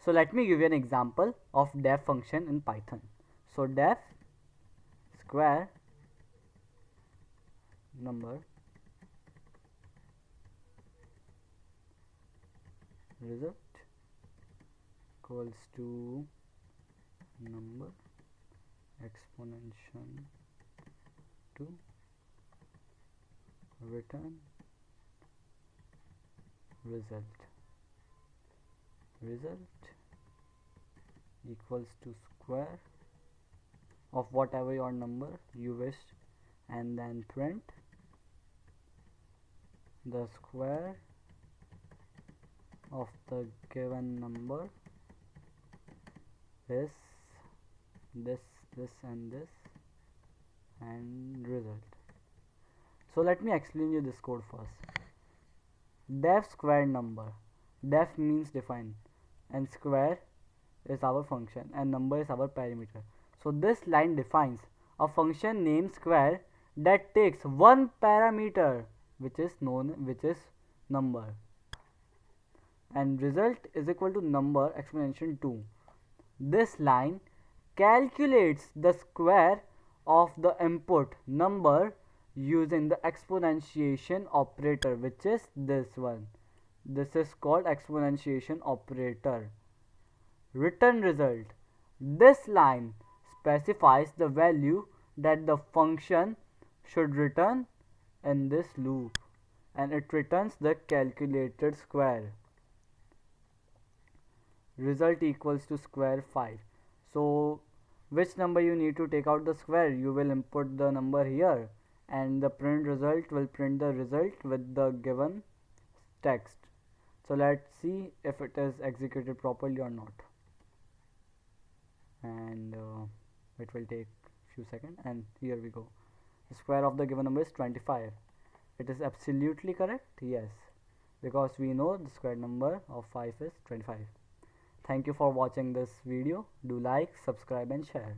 So let me give you an example of def function in Python. So def square number result equals to number exponentiation to return result equals to square of whatever your number you wish, and then print the square of the given number is this, and this, and result. So let me explain you this code first. Def square number. Def means define, and square is our function, and number is our parameter. So this line defines a function named square that takes one parameter which is number, and result is equal to number exponentiation 2. This line calculates the square of the input number using the exponentiation operator, which is this one. This is called exponentiation operator. Return result. This line specifies the value that the function should return in this loop, and it returns the calculated square. Result equals to square 5. So which number you need to take out the square, you will input the number here, and the print result will print the result with the given text. So let's see if it is executed properly or not, and it will take few seconds. And here we go. The square of the given number is 25. It is absolutely correct, yes, because we know the square number of 5 is 25. Thank you for watching this video. Do like, subscribe and share.